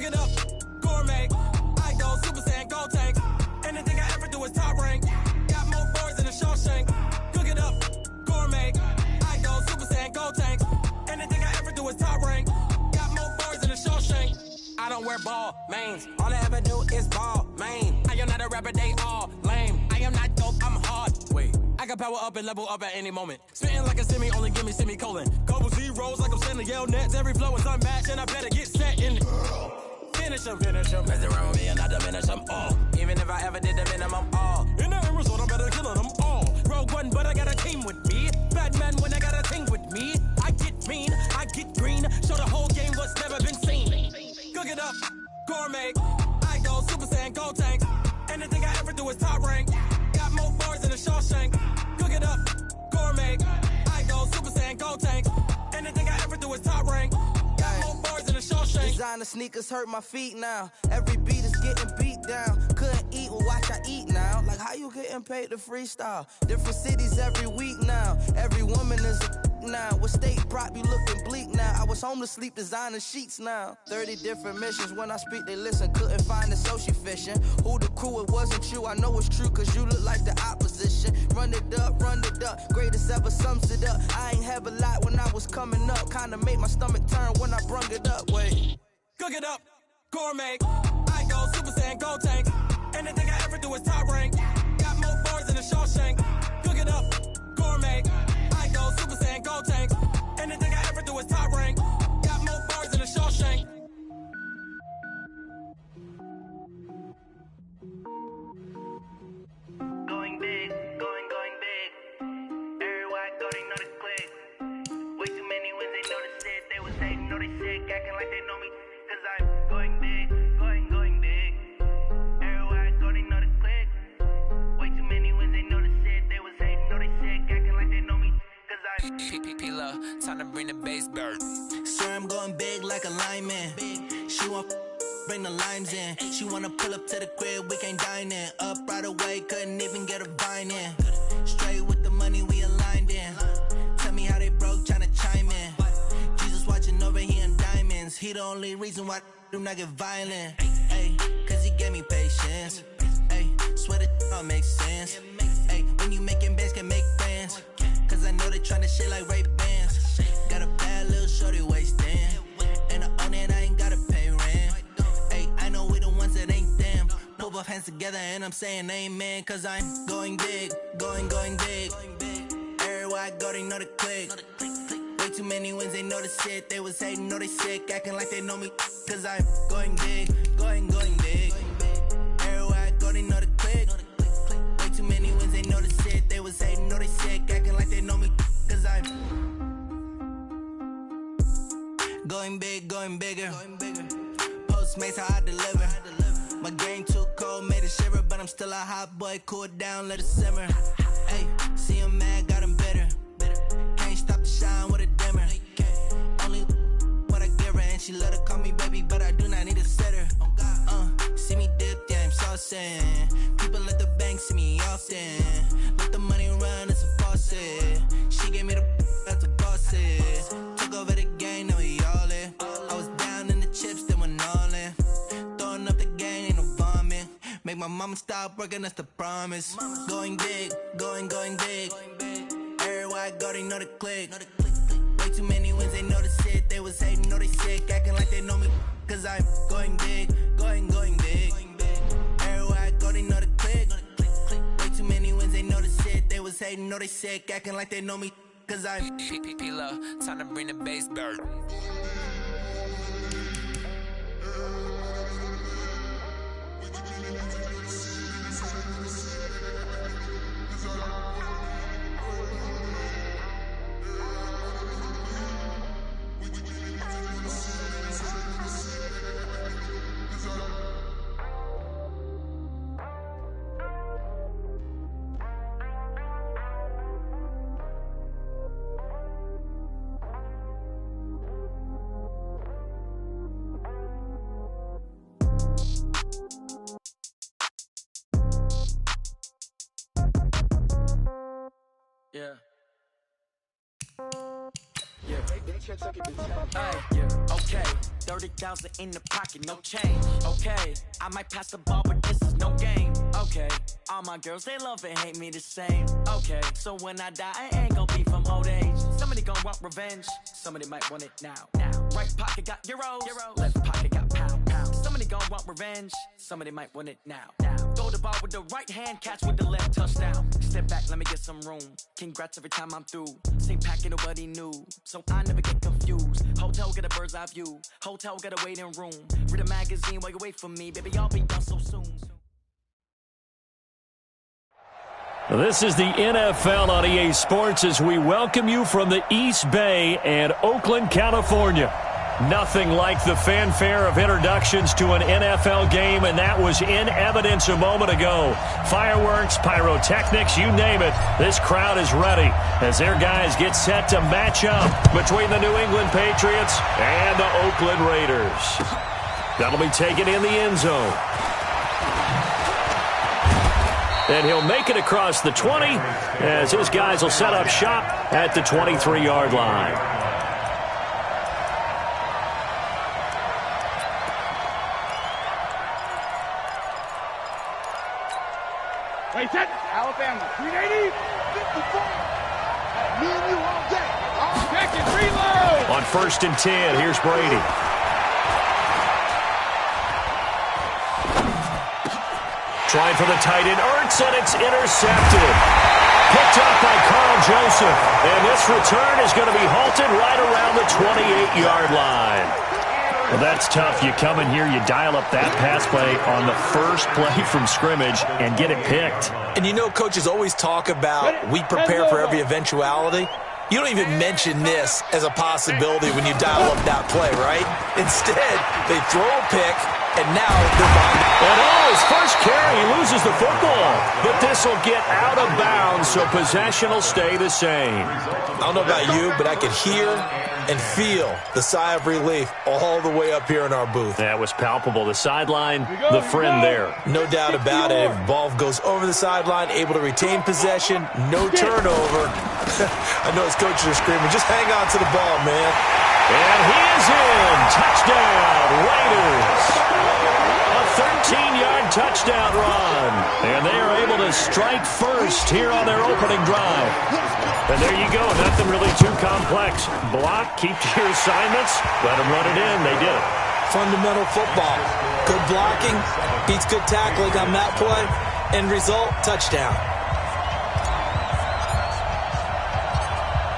Cook it up, gourmet. I go Super Saiyan, gold tank. Anything I ever do is top rank. Got more boys than a Shawshank. Cook it up, gourmet. I go Super Saiyan, gold tank. Anything I ever do is top rank. Got more boys than a Shawshank. I don't wear ball mains. All I ever do is ball main. I am not a rapper, they all lame. I am not dope, I'm hard. Wait, I can power up and level up at any moment. Spitting like a semi, only give me semicolon. Couple zeros like I'm sending yell nets. Every flow is unmatched and I better get set in. Finish them. Mess around with me and I diminish them all. Even if I ever did the minimum all. In the end result, I'm better killing them all. Rogue one, but I got a team with me. Batman when I got a team with me. I get mean, I get green. Show the whole game what's never been seen. Cook it up, gourmet. I go Super Saiyan, gold tank. Anything I ever do is top rank. Got more bars than a Shawshank. Cook it up, gourmet. I go Super Saiyan, gold tank. Anything I ever do is top rank. Got more bars than a Shawshank. Designer sneakers hurt my feet now. Every beat is getting beat down. Couldn't eat, well watch I eat now. Like how you getting paid to freestyle? Different cities every week now. Every woman is a now. With state prop, you looking bleak now. I was home to sleep, designing sheets now. 30 different missions. When I speak, they listen. Couldn't find it, so she fishing. Who the crew? It wasn't you. I know it's true, cause you look like the opposition. Run it up. Greatest ever sums it up. I ain't have a lot when I was coming up. Kinda made my stomach turn when I brung it up. Wait. Cook it up, gourmet. I go Super Saiyan, gold tank. Anything I ever do is top rank. Got more bars than a Shawshank. Cook it up, gourmet. I go Super Saiyan, gold tank. Anything I ever do is top rank. Got more bars than a Shawshank. Going big, going big. Everywhere I go, they know the click. Way too many wins, they know the shit. They was hating, know they sick, acting like they know me. Cause I'm going big, going big. Everywhere I go, they know the click. Way too many wins, they know the shit. They was hating, know they sick, acting like they know me. Cause I'm P-P-P-Love, time to bring the bass bird. Swear I'm going big like a lineman. She want bring the limes in. She wanna pull up to the crib, we can't dine in. Up right away, couldn't even get a vine in. Straight with the money we aligned in. Tell me how they broke, tryna chime in. Jesus watching over here in diamonds. He the only reason why do not get violent. Ay, cause he gave me patience. Ay, swear that all makes sense. Ay, when you making bands, can make friends. Cause I know they tryna shit like Ray-Bans. Got a bad little shorty wasting. And I own it, I ain't gotta pay rent. Ay, I know we the ones that ain't them. Put both hands together and I'm saying amen. Cause I'm going big, going big. Everywhere I go, they know the click. Way too many wins, they know the shit. They was hating, know they sick, acting like they know me. Cause I'm going big, going big. Everywhere I go, they know the click. Way too many wins, they know the shit. They was hating, know they sick, acting like they know me. Cause I'm going big, going bigger. Postmates how I deliver. My game too cold, made it shiver. But I'm still a hot boy, cool it down, let it simmer. Hey, see him mad, got him bitter. Can't stop the shine with a dimmer. Only what I give her, and she let her call me baby, but I do not need a sitter. See me dip, yeah, I'm saucing. People at the bank see me often. Let the money run, it's a faucet. She gave me the that's the boss it. Took over the game, now we all in. I was down in the chips, then went all in. Throwing up the game, ain't no vomit. Make my mama stop working, that's the promise. Going big, going big. Everywhere I go, they know the click. Way too many wins, they know the shit. They was hating, know they sick, acting like they know me. Cause I'm going big, going big. Everywhere I go, they know the click. Way too many wins, they know the shit. They was hating, know they sick, acting like they know me. Cause I'm P-P-P-Love, time to bring the bass bird. Yeah. Yeah. Okay, 30,000 in the pocket, no change. Okay, I might pass the ball, but this is no game. Okay, all my girls, they love and hate me the same. Okay, so when I die, I ain't gon' be from old age. Somebody gon' want revenge, somebody might want it now. Right pocket got euros, left pocket got pound. Somebody gon' want revenge, somebody might want it now. Throw the ball with the right hand, catch with the left, touchdown. Step back, let me get some room. Congrats every time I'm through. Same packet, nobody knew, so I never get confused. Hotel get a bird's eye view. Hotel get a waiting room. Read a magazine while you wait for me, baby. I'll be done so soon. This is the NFL on EA Sports as we welcome you from the East Bay and Oakland, California. Nothing like the fanfare of introductions to an NFL game, and that was in evidence a moment ago. Fireworks, pyrotechnics, you name it. This crowd is ready as their guys get set to match up between the New England Patriots and the Oakland Raiders. That'll be taken in the end zone. And he'll make it across the 20 as his guys will set up shop at the 23-yard line. Wait, set. Alabama, 380, 54. Me and you all day. Check it, reload. On 1st and 10, here's Brady. Trying for the tight end, Ertz, and it's intercepted. Picked up by Carl Joseph. And this return is going to be halted right around the 28-yard line. Well, that's tough. You come in here, you dial up that pass play on the first play from scrimmage and get it picked. And you know, coaches always talk about we prepare for every eventuality. You don't even mention this as a possibility when you dial up that play, right? Instead, they throw a pick, and now they're behind. And his first carry, he loses the football. But this will get out of bounds, so possession will stay the same. I don't know about you, but I could hear and feel the sigh of relief all the way up here in our booth. That was palpable. The sideline, the friend there. No doubt about it. If the ball goes over the sideline, able to retain possession, no turnover. I know his coaches are screaming, just hang on to the ball, man. And he is in. Touchdown, Raiders. A 13-yard touchdown run. And they are able to strike first here on their opening drive. And there you go. Nothing really too complex. Block, keep to your assignments, let them run it in. They did it. Fundamental football. Good blocking, beats good tackling on that play. End result, touchdown.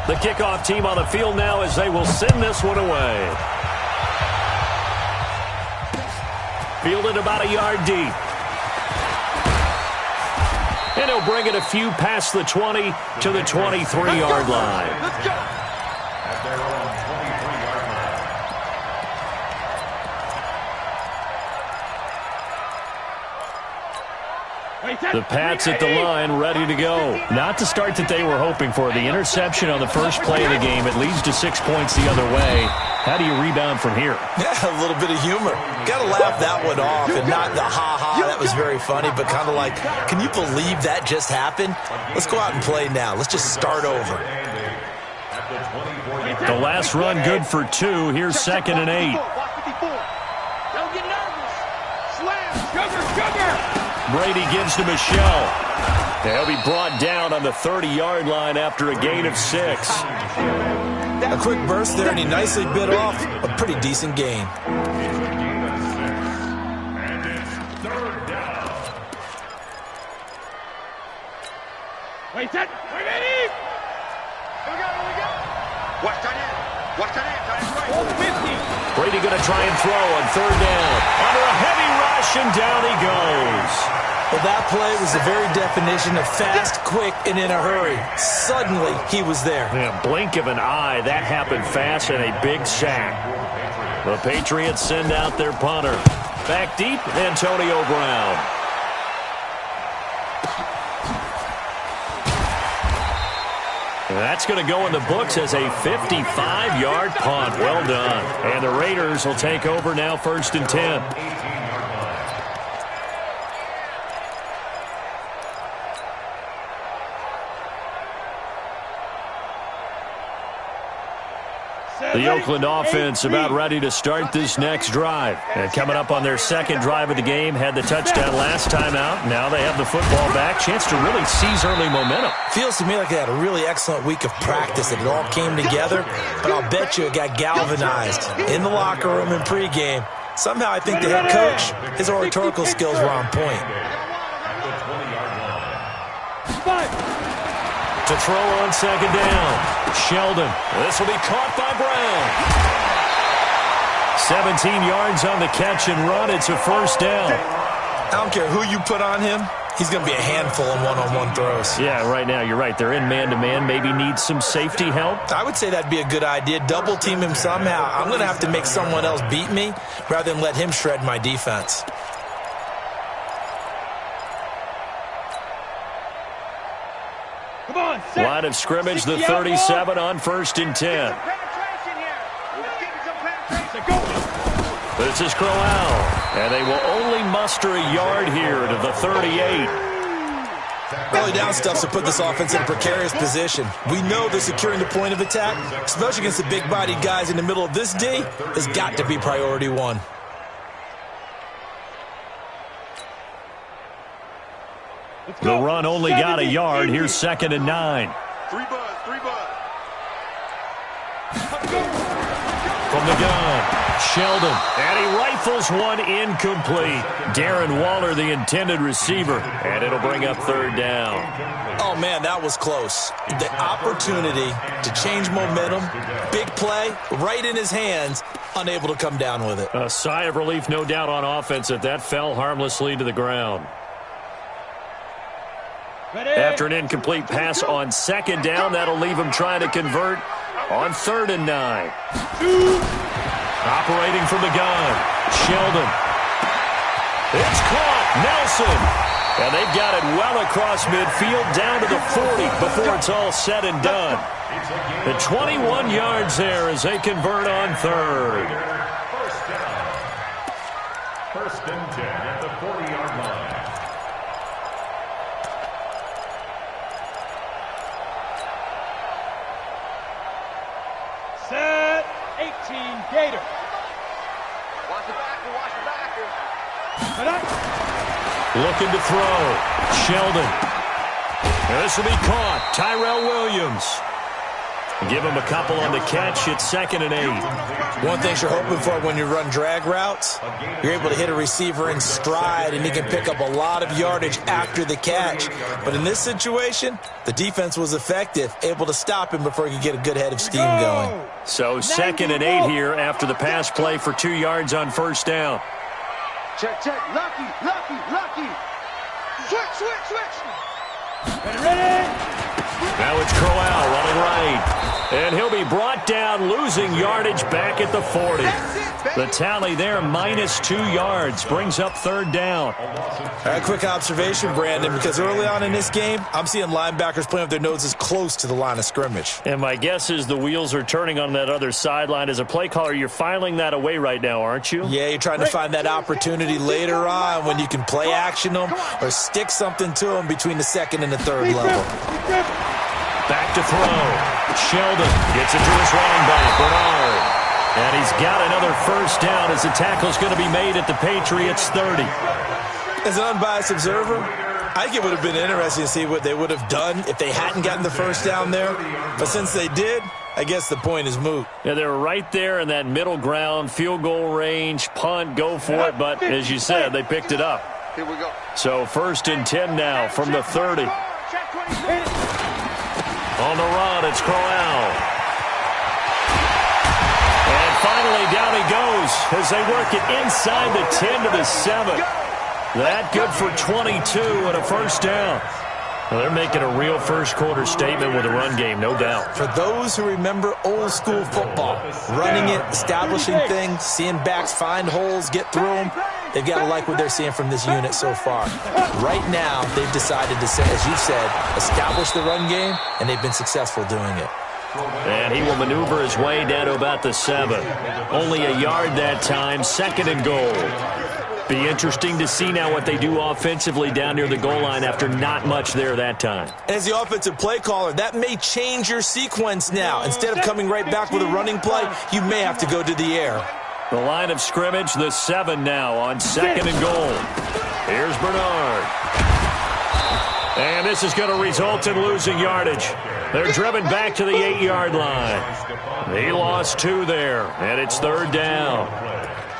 The kickoff team on the field now as they will send this one away. Fielded about a yard deep. And he'll bring it a few past the 20 to the 23-yard line. Let's go. The Pats at the line, ready to go. Not the start that they were hoping for. The interception on the first play of the game. It leads to 6 points the other way. How do you rebound from here? Yeah, a little bit of humor. Got to laugh that one off, and not the ha-ha, that was very funny, but kind of like, can you believe that just happened? Let's go out and play now. Let's just start over. The last run good for 2. Here's 2nd and 8. Don't get nervous. Slam. Sugar. Brady gives to Michelle. He'll be brought down on the 30-yard line after a gain of 6. A quick burst there, and he nicely bit off a pretty decent gain. Wait, set. Wait, ready. Here we go. Watch that in. Brady going to try and throw on 3rd down. Under a heavy rush, and down he goes. Well, that play was the very definition of fast, quick, and in a hurry. Suddenly, he was there. Yeah, blink of an eye. That happened fast, and a big sack. The Patriots send out their punter. Back deep, Antonio Brown. That's going to go in the books as a 55-yard punt. Well done. And the Raiders will take over now, 1st and 10. The Oakland offense about ready to start this next drive. And coming up on their second drive of the game, had the touchdown last time out. Now they have the football back. Chance to really seize early momentum. Feels to me like they had a really excellent week of practice, that it all came together. But I'll bet you it got galvanized in the locker room in pregame. Somehow I think the head coach, his oratorical skills were on point. To throw on second down. Sheldon. This will be caught by Brown. 17 yards on the catch and run. It's a first down. I don't care who you put on him. He's going to be a handful in one-on-one throws. Yeah, right now, you're right. They're in man-to-man. Maybe need some safety help. I would say that'd be a good idea. Double team him somehow. I'm going to have to make someone else beat me rather than let him shred my defense. Line of scrimmage, the 37 on 1st and 10. This is Crowell, and they will only muster a yard here to the 38. Early down stuff to put this offense in a precarious position. We know they're securing the point of attack, especially against the big-bodied guys in the middle of this D, has got to be priority one. The run only got a yard. Here's 2nd and 9. Three bud. From the gun, Sheldon, and he rifles one incomplete. Darren Waller, the intended receiver, and it'll bring up 3rd down. Oh, man, that was close. The opportunity to change momentum, big play, right in his hands, unable to come down with it. A sigh of relief, no doubt, on offense that fell harmlessly to the ground. After an incomplete pass on 2nd down, that'll leave him trying to convert on 3rd and 9. Operating from the gun, Sheldon. It's caught, Nelson. And they've got it well across midfield, down to the 40 before it's all said and done. The 21 yards there as they convert on 3rd. First and 10 at the 40-yard line. Set 18 Gator. Watch the backer, watch the backer. Looking to throw. Sheldon. This will be caught. Tyrell Williams. Give him a couple on the catch. It's 2nd and 8. One thing you're hoping for when you run drag routes, you're able to hit a receiver in stride, and he can pick up a lot of yardage after the catch. But in this situation, the defense was effective, able to stop him before he could get a good head of steam going. So 2nd and 8 here after the pass play for 2 yards on 1st down. Check. Lucky. Switch. Ready. Now it's Crowell running right. And he'll be brought down, losing yardage back at the 40. The tally there, -2 yards, brings up 3rd down. A quick observation, Brandon, because early on in this game, I'm seeing linebackers playing with their noses close to the line of scrimmage. And my guess is the wheels are turning on that other sideline. As a play caller, you're filing that away right now, aren't you? Yeah, you're trying to find that opportunity later on when you can play action them or stick something to them between the 2nd and the 3rd level. Back to throw. Sheldon gets it to his running back, Bernard. And he's got another first down as the tackle's going to be made at the Patriots' 30. As an unbiased observer, I think it would have been interesting to see what they would have done if they hadn't gotten the first down there. But since they did, I guess the point is moot. Yeah, they were right there in that middle ground, field goal range, punt, go for it. But as you said, they picked it up. Here we go. So 1st and 10 now from the 30. On the run, it's Crowell. And finally, down he goes as they work it inside the 10 to the 7. That good for 22 and a first down. Well, they're making a real first-quarter statement with a run game, no doubt. For those who remember old-school football, running it, establishing things, seeing backs find holes, get through them, they've got to like what they're seeing from this unit so far. Right now, they've decided to, as you said, establish the run game, and they've been successful doing it. And he will maneuver his way down to about the 7. Only a yard that time, 2nd and goal. Be interesting to see now what they do offensively down near the goal line after not much there that time. As the offensive play caller, that may change your sequence now. Instead of coming right back with a running play, you may have to go to the air. The line of scrimmage, the 7 now on 2nd and goal. Here's Bernard. And this is going to result in losing yardage. They're driven back to the 8-yard line. He lost 2 there, and it's 3rd down.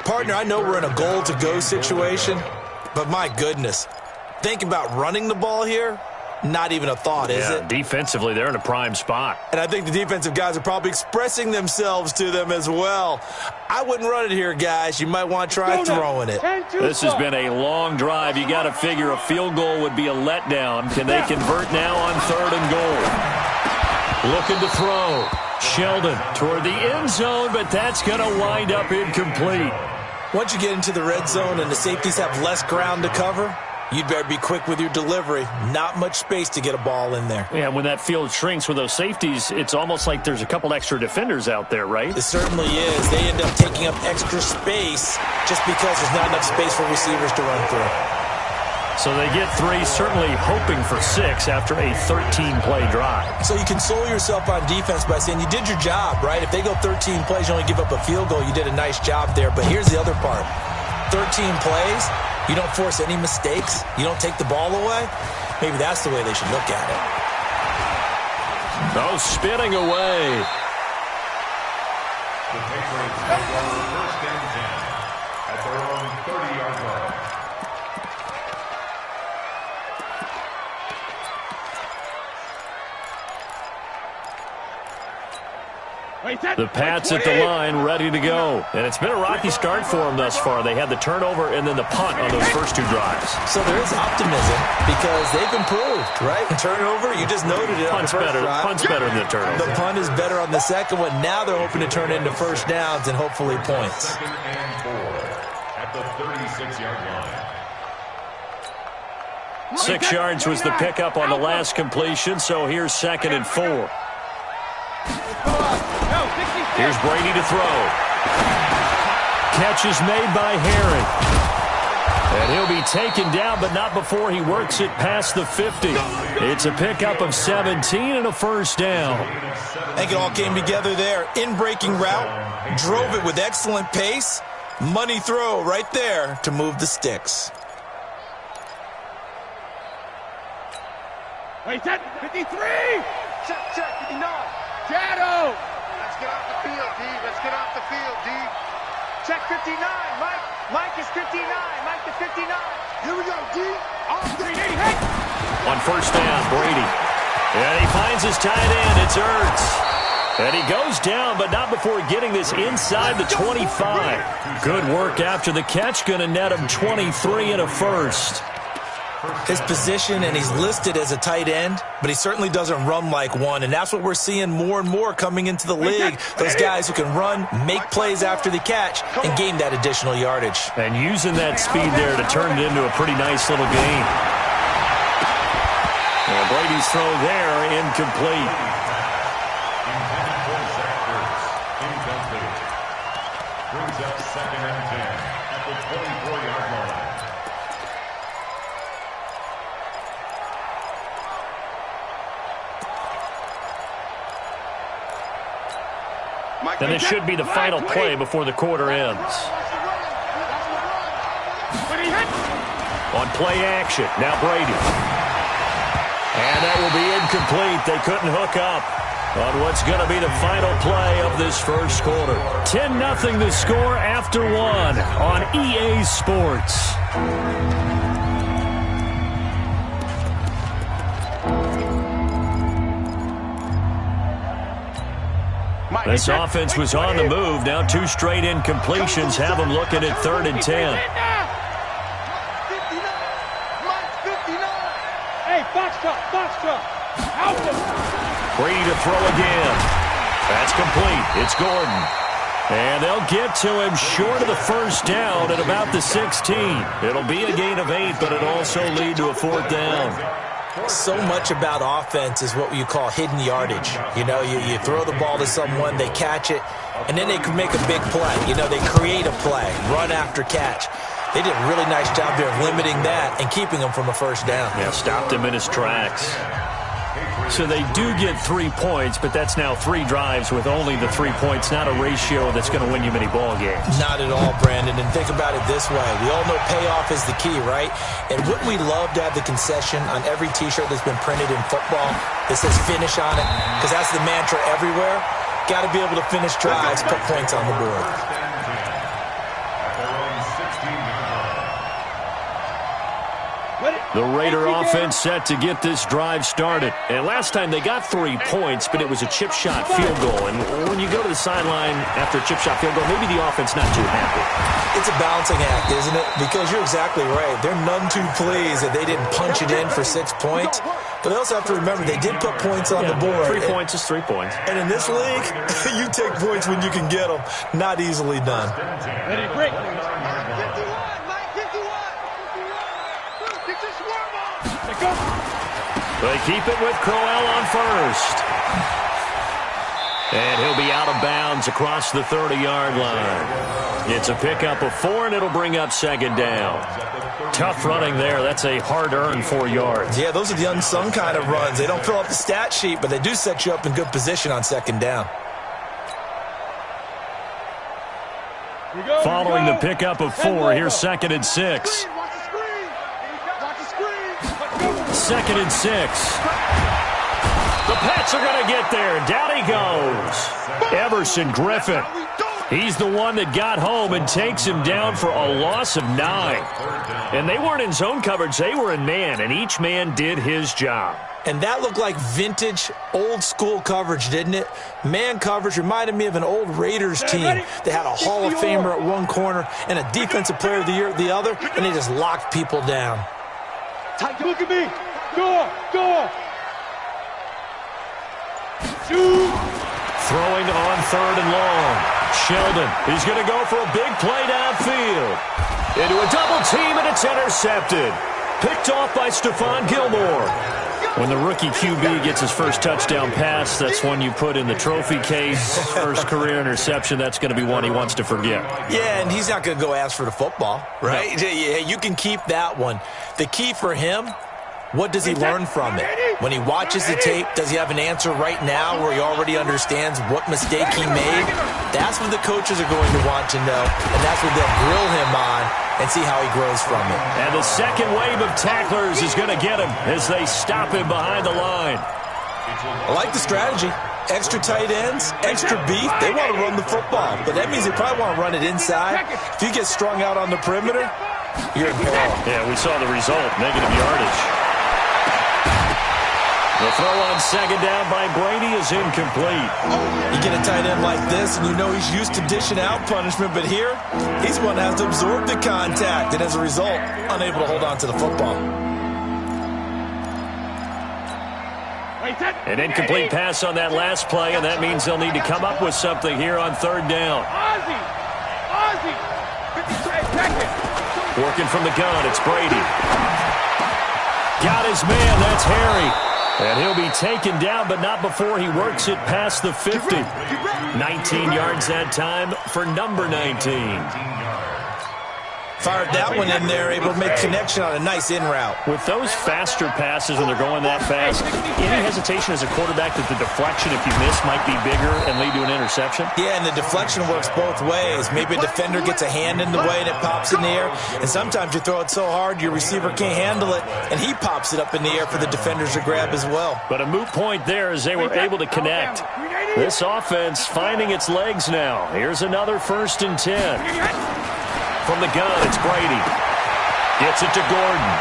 Partner, I know we're in a goal-to-go situation, but my goodness, think about running the ball here. Not even a thought, is it? Defensively, they're in a prime spot. And I think the defensive guys are probably expressing themselves to them as well. I wouldn't run it here, guys. You might want to try throwing it. This has been a long drive. You got to figure a field goal would be a letdown. Can they convert now on 3rd and goal? Looking to throw. Sheldon toward the end zone, but that's going to wind up incomplete. Once you get into the red zone and the safeties have less ground to cover, you'd better be quick with your delivery. Not much space to get a ball in there. Yeah, when that field shrinks with those safeties, it's almost like there's a couple extra defenders out there, right? It certainly is. They end up taking up extra space just because there's not enough space for receivers to run through. So they get 3, certainly hoping for 6 after a 13-play drive. So you console yourself on defense by saying you did your job, right? If they go 13 plays, you only give up a field goal, you did a nice job there. But here's the other part. 13 plays, you don't force any mistakes, you don't take the ball away. Maybe that's the way they should look at it. Oh, spinning away. The Patriots have won 1st and 10 at their own 30-yard line. The Pats at the line, ready to go. And it's been a rocky start for them thus far. They had the turnover and then the punt on those first 2 drives. So there is optimism because they've improved, right? Turnover, you just noted it on the first drive. Punt's better than the turnover. The punt is better on the second one. Now they're hoping to turn into first downs and hopefully points. 2nd and 4 at the 36-yard line. 6 yards was the pickup on the last completion, so here's 2nd and 4. Here's Brady to throw. Catch is made by Herring. And he'll be taken down, but not before he works it past the 50. It's a pickup of 17 and a first down. I think it all came together there. In-breaking route, drove it with excellent pace. Money throw right there to move the sticks. Wait, set, 53! Check, 59. Shadow! Let's get off the field, D. Let's get off the field, D. Check 59. Mike is 59. Mike to 59. Here we go, D. Off 380. Hey! On first down, Brady. And he finds his tight end. It's Ertz. And he goes down, but not before getting this inside the 25. Good work after the catch. Going to net him 23 and a first. His position, and he's listed as a tight end, but he certainly doesn't run like one, and that's what we're seeing more and more coming into the league. Those guys who can run, make plays after the catch, and gain that additional yardage. And using that speed there to turn it into a pretty nice little gain. And Brady's throw there, incomplete. Incomplete. Brings up 2nd and 10 at the 24-yard line. And it should be the final play before the quarter ends. On play action, now Brady. And that will be incomplete. They couldn't hook up on what's going to be the final play of this first quarter. 10-0 the score after 1 on EA Sports. This offense was on the move. Now 2 straight incompletions have them looking at 3rd and 10. 59. Hey, box truck. Brady to throw again. That's complete. It's Gordon. And they'll get to him short of the first down at about the 16. It'll be a gain of 8, but it'll also lead to a 4th down. So much about offense is what you call hidden yardage. You know, you throw the ball to someone, they catch it, and then they can make a big play. You know, they create a play, run after catch. They did a really nice job there of limiting that and keeping him from a first down. Yeah, stopped him in his tracks. So they do get 3 points, but that's now 3 drives with only the 3 points, not a ratio that's going to win you many ball games. Not at all, Brandon. And think about it this way. We all know payoff is the key, right? And wouldn't we love to have the concession on every T-shirt that's been printed in football that says finish on it? Because that's the mantra everywhere. Got to be able to finish drives, put points on the board. The Raider offense set to get this drive started. And last time they got 3 points, but it was a chip shot field goal. And when you go to the sideline after a chip shot field goal, maybe the offense not too happy. It's a balancing act, isn't it? Because you're exactly right. They're none too pleased that they didn't punch it in for 6 points. But they also have to remember they did put points on the board. 3 points is 3 points. And in this league, you take points when you can get them. Not easily done. Ready, break. They keep it with Crowell on first. And he'll be out of bounds across the 30-yard line. It's a pickup of 4, and it'll bring up second down. Tough running there. That's a hard-earned 4 yards. Yeah, those are the unsung kind of runs. They don't fill up the stat sheet, but they do set you up in good position on second down. Following the pickup of 4, here's 2nd and 6. 2nd and 6. The Pats are going to get there. Down he goes. Everson Griffin. He's the one that got home and takes him down for a loss of 9. And they weren't in zone coverage. They were in man, and each man did his job. And that looked like vintage, old-school coverage, didn't it? Man coverage reminded me of an old Raiders team that had a Hall of Famer at one corner and a Defensive Player of the Year at the other, and they just locked people down. Look at me. Go. Shoot. Throwing on 3rd and long. Sheldon, he's going to go for a big play downfield. Into a double team, and it's intercepted. Picked off by Stephon Gilmore. When the rookie QB gets his first touchdown pass, that's one you put in the trophy case. First career interception, that's going to be one he wants to forget. Yeah, and he's not going to go ask for the football, right? No. Yeah, you can keep that one. The key for him, what does he learn from it? When he watches the tape, does he have an answer right now where he already understands what mistake he made? That's what the coaches are going to want to know, and that's what they'll grill him on and see how he grows from it. And the second wave of tacklers is going to get him as they stop him behind the line. I like the strategy. Extra tight ends, extra beef. They want to run the football, but that means they probably want to run it inside. If you get strung out on the perimeter, you're in peril. Yeah, we saw the result, negative yardage. The throw on second down by Brady is incomplete. You get a tight end like this, and you know he's used to dishing out punishment, but here, he's one that has to absorb the contact, and as a result, unable to hold on to the football. An incomplete pass on that last play, and that means they'll need to come up with something here on 3rd down. Working from the gun, it's Brady. Got his man, that's Harry. And he'll be taken down, but not before he works it past the 50. 19 yards that time for number 19. Fired that one in there, able to make connection on a nice in route. With those faster passes when they're going that fast, any hesitation as a quarterback that the deflection, if you miss, might be bigger and lead to an interception? Yeah, and the deflection works both ways. Maybe a defender gets a hand in the way and it pops in the air, and sometimes you throw it so hard your receiver can't handle it, and he pops it up in the air for the defenders to grab as well. But a moot point there as they were able to connect. This offense finding its legs now. Here's another 1st and 10. From the gun, it's Brady. Gets it to Gordon.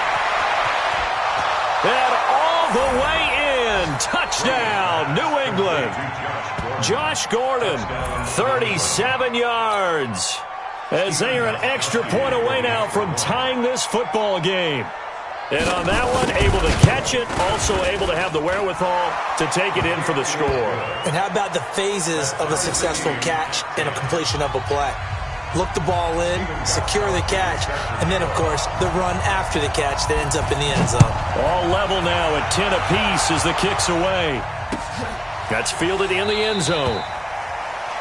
And all the way in. Touchdown, New England. Josh Gordon, 37 yards. As they are an extra point away now from tying this football game. And on that one, able to catch it, also able to have the wherewithal to take it in for the score. And how about the phases of a successful catch and a completion of a play? Look the ball in, secure the catch, and then, of course, the run after the catch that ends up in the end zone. All level now at 10 apiece as the kick's away. That's fielded in the end zone.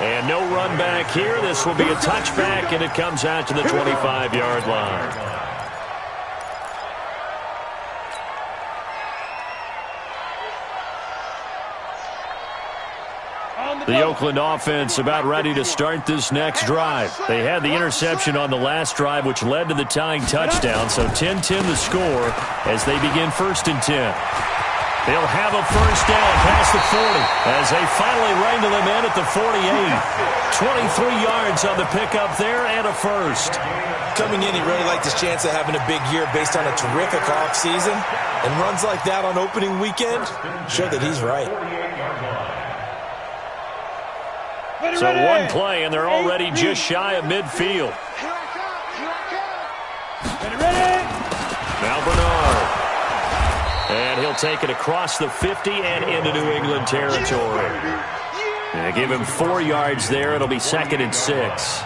And no run back here. This will be a touchback, and it comes out to the 25-yard line. The Oakland offense about ready to start this next drive. They had the interception on the last drive, which led to the tying touchdown. So 10-10 the score as they begin 1st and 10. They'll have a first down past the 40 as they finally wrangle them in at the 48. 23 yards on the pickup there and a first. Coming in, he really liked his chance of having a big year based on a terrific offseason. And runs like that on opening weekend show that he's right. So one play, and they're already just shy of midfield. Now Bernard. And he'll take it across the 50 and into New England territory. And give him 4 yards there. It'll be 2nd and 6.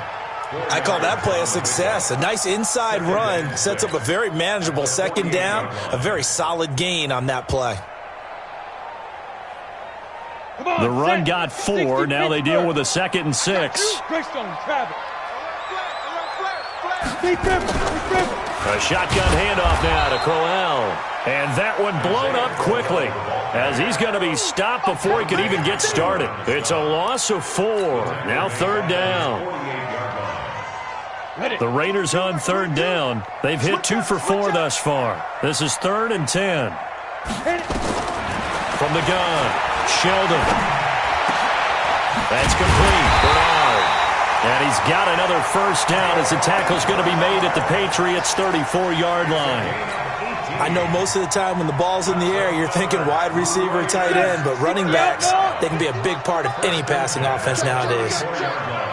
I call that play a success. A nice inside run sets up a very manageable 2nd down. A very solid gain on that play. The run got 4. Now they deal with a 2nd and 6. A shotgun handoff now to Crowell. And that one blown up quickly as he's going to be stopped before he could even get started. It's a loss of 4. Now 3rd down. The Raiders on 3rd down. They've hit 2 for 4 thus far. This is 3rd and 10. From the gun, Sheldon. That's complete. Bernard. And he's got another first down as the tackle's going to be made at the Patriots' 34-yard line. I know most of the time when the ball's in the air, you're thinking wide receiver, tight end, but running backs, they can be a big part of any passing offense nowadays.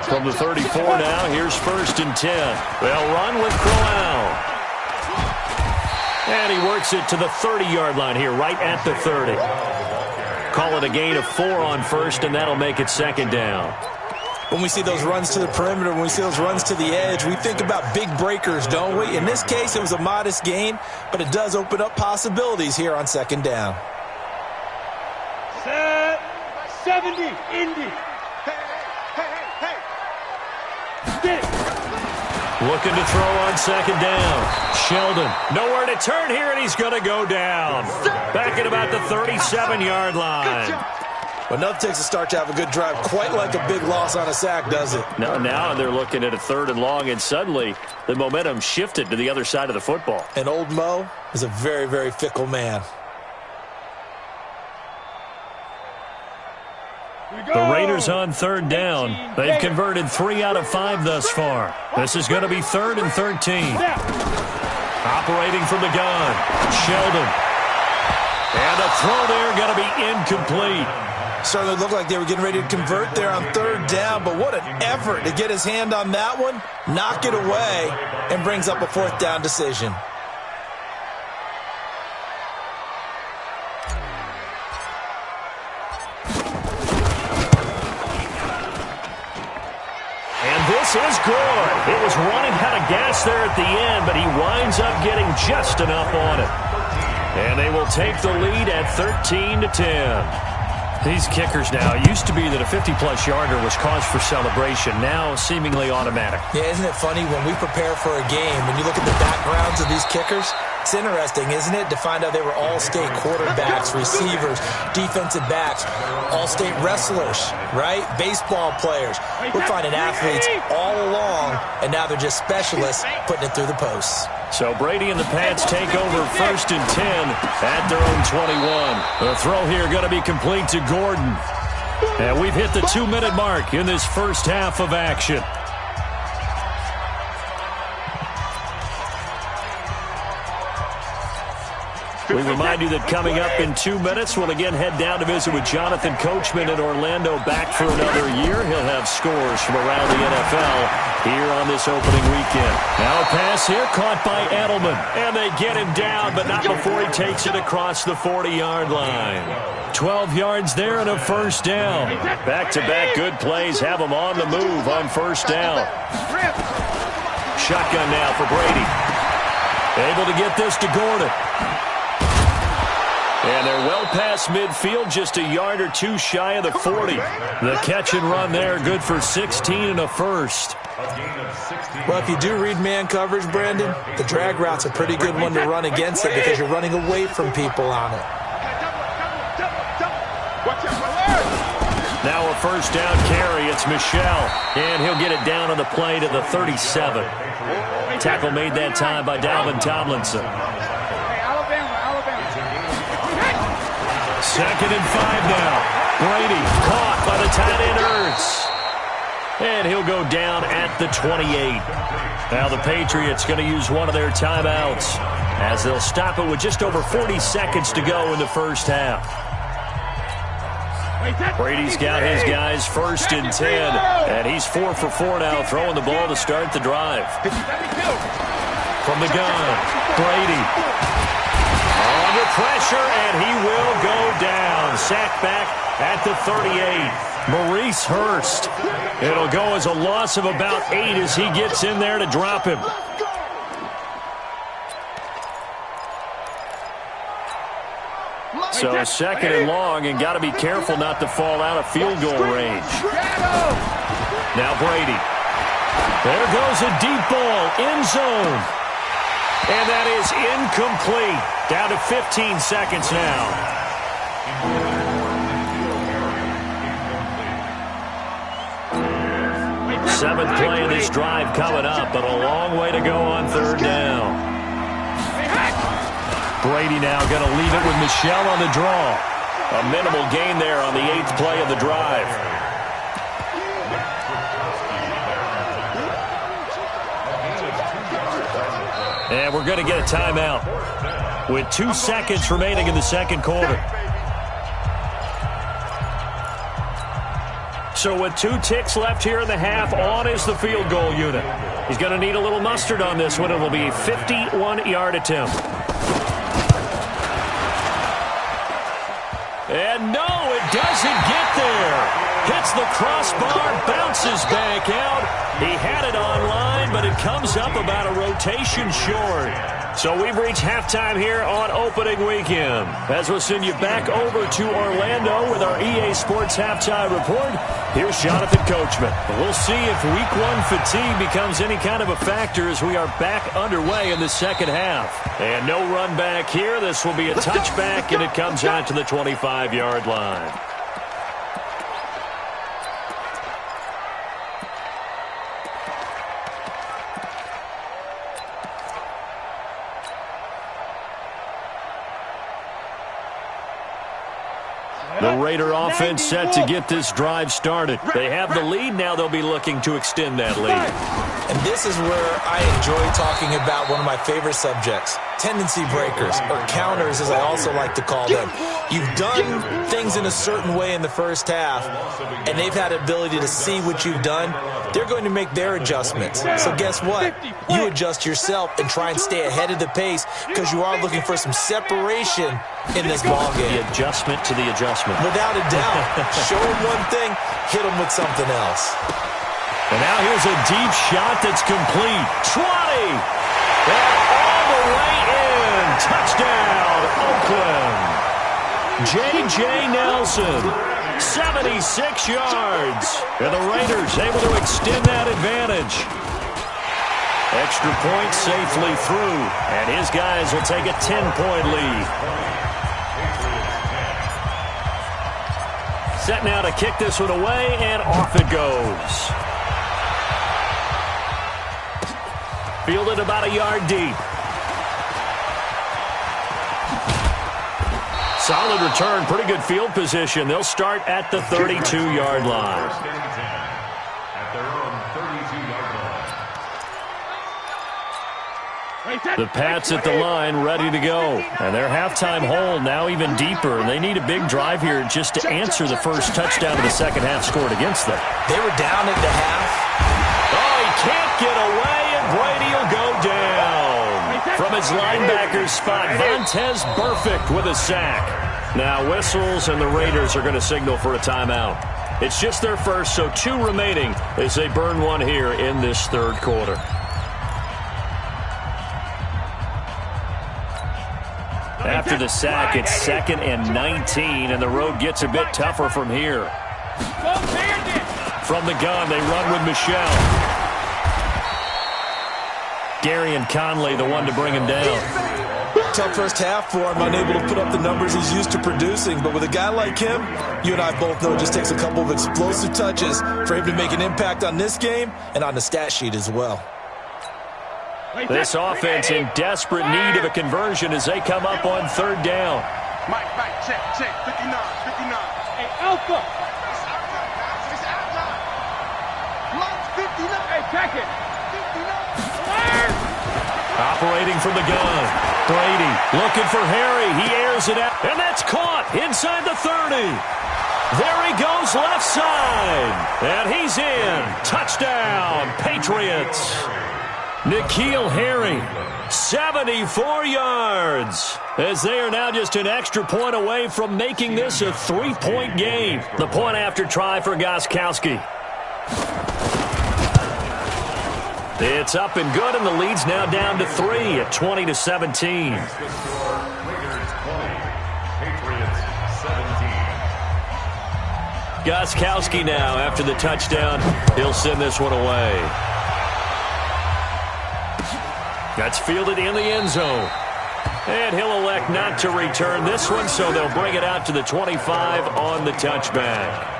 From the 34 now, here's 1st and 10. They'll run with Crowell. And he works it to the 30-yard line here, right at the 30. Call it a gain of 4 on 1st, and that'll make it 2nd down. When we see those runs to the perimeter, when we see those runs to the edge, we think about big breakers, don't we? In this case, it was a modest gain, but it does open up possibilities here on 2nd down. Set 70, Indy. Hey. Get it. Looking to throw on 2nd down. Sheldon, nowhere to turn here, and he's going to go down. Back at about the 37-yard line. Well, nothing takes a start to have a good drive, quite like a big loss on a sack, does it? No, now they're looking at a 3rd and long, and suddenly the momentum shifted to the other side of the football. And old Mo is a very, very fickle man. The Raiders on 3rd down. They've converted 3 out of 5 thus far. This is going to be 3rd and 13. Operating from the gun, Sheldon. And a throw there going to be incomplete. Certainly looked like they were getting ready to convert there on 3rd down, but what an effort to get his hand on that one, knock it away, and brings up a 4th down decision. And this is good. It was running out of gas there at the end, but he winds up getting just enough on it. And they will take the lead at 13-10. These kickers now, it used to be that a 50-plus yarder was cause for celebration. Now, seemingly automatic. Yeah, isn't it funny when we prepare for a game, when you look at the backgrounds of these kickers, it's interesting, isn't it, to find out they were all-state quarterbacks, receivers, defensive backs, all-state wrestlers, right? Baseball players. We're finding athletes all along, and now they're just specialists putting it through the posts. So Brady and the Pats take over 1st and 10 at their own 21. The throw here going to be complete to Gordon. And we've hit the 2-minute mark in this first half of action. We remind you that coming up in 2 minutes, we'll again head down to visit with Jonathan Coachman in Orlando, back for another year. He'll have scores from around the NFL here on this opening weekend. Now a pass here caught by Edelman, and they get him down, but not before he takes it across the 40-yard line. 12 yards there and a first down. Back-to-back good plays have him on the move on first down. Shotgun now for Brady. Able to get this to Gordon. And they're well past midfield, just a yard or two shy of the 40. The catch and run there, good for 16 and a first. Well, if you do read man coverage, Brandon, the drag route's a pretty good one to run against it because you're running away from people on it. Now a first down carry. It's Michelle, and he'll get it down on the play to the 37. Tackle made that time by Dalvin Tomlinson. Second and 5 now. Brady caught by the tight end Ertz. And he'll go down at the 28. Now the Patriots going to use one of their timeouts as they'll stop it with just over 40 seconds to go in the first half. Brady's got his guys first and 10, and he's 4 for 4 now, throwing the ball to start the drive. From the gun, Brady. Under pressure, and he will go down. Sacked back at the 38. Maurice Hurst. It'll go as a loss of about 8 as he gets in there to drop him. So second and long, and got to be careful not to fall out of field goal range. Now Brady. There goes a deep ball, end zone. And that is incomplete. Down to 15 seconds now. Seventh play of this drive coming up, but a long way to go on third down. Brady now going to leave it with Michelle on the draw. A minimal gain there on the 8th play of the drive. And we're going to get a timeout with 2 seconds remaining in the second quarter. So with 2 ticks left here in the half, on is the field goal unit. He's going to need a little mustard on this one. It will be a 51-yard attempt. And no, it doesn't get there. Hits the crossbar, bounces back out. He had it online, but it comes up about a rotation short. So we've reached halftime here on opening weekend. As we'll send you back over to Orlando with our EA Sports Halftime Report, here's Jonathan Coachman. We'll see if Week 1 fatigue becomes any kind of a factor as we are back underway in the second half. And no run back here. This will be a touchback, and it comes out to the 25-yard line. The Raider offense set to get this drive started. They have the lead. Now they'll be looking to extend that lead. And this is where I enjoy talking about one of my favorite subjects, tendency breakers, or counters as I also like to call them. You've done things in a certain way in the first half, and they've had the ability to see what you've done. They're going to make their adjustments. So guess what? You adjust yourself and try and stay ahead of the pace because you are looking for some separation in this ball game. The adjustment to the adjustment. Without a doubt. Show them one thing, hit them with something else. And now here's a deep shot that's complete. 20! And all the way in. Touchdown, Oakland. J.J. Nelson, 76 yards. And the Raiders able to extend that advantage. Extra point safely through. And his guys will take a 10-point lead. Set now to kick this one away, and off it goes. Fielded about a yard deep. Solid return, pretty good field position. They'll start at the 32-yard line. At their own 32-yard line. The Pats at the line, ready to go. And their halftime hole now even deeper. They need a big drive here just to answer the first touchdown of the second half scored against them. They were down at the half. Oh, he can't get away, and Brady will go down. From his linebacker spot, Vontaze Burfict with a sack. Now whistles, and the Raiders are going to signal for a timeout. It's just their first, so 2 remaining as they burn one here in this third quarter. After the sack, it's 2nd and 19, and the road gets a bit tougher from here. From the gun, they run with Michelle. Gary and Conley, the one to bring him down. Tough first half for him, unable to put up the numbers he's used to producing. But with a guy like him, you and I both know it just takes a couple of explosive touches for him to make an impact on this game and on the stat sheet as well. This offense in desperate need of a conversion as they come up on 3rd down. Mike, check, 59. Hey, Alpha. It's outside. Mike's 59. Hey, check it. 59. Operating from the gun. Brady looking for Harry. He airs it out. And that's caught inside the 30. There he goes left side. And he's in. Touchdown, Patriots. N'Keal Harry, 74 yards, as they are now just an extra point away from making this a 3-point game. The point after try for Gostkowski. It's up and good, and the lead's now down to 3 at 20-17. Gostkowski now after the touchdown. He'll send this one away. That's fielded in the end zone. And he'll elect not to return this one, so they'll bring it out to the 25 on the touchback.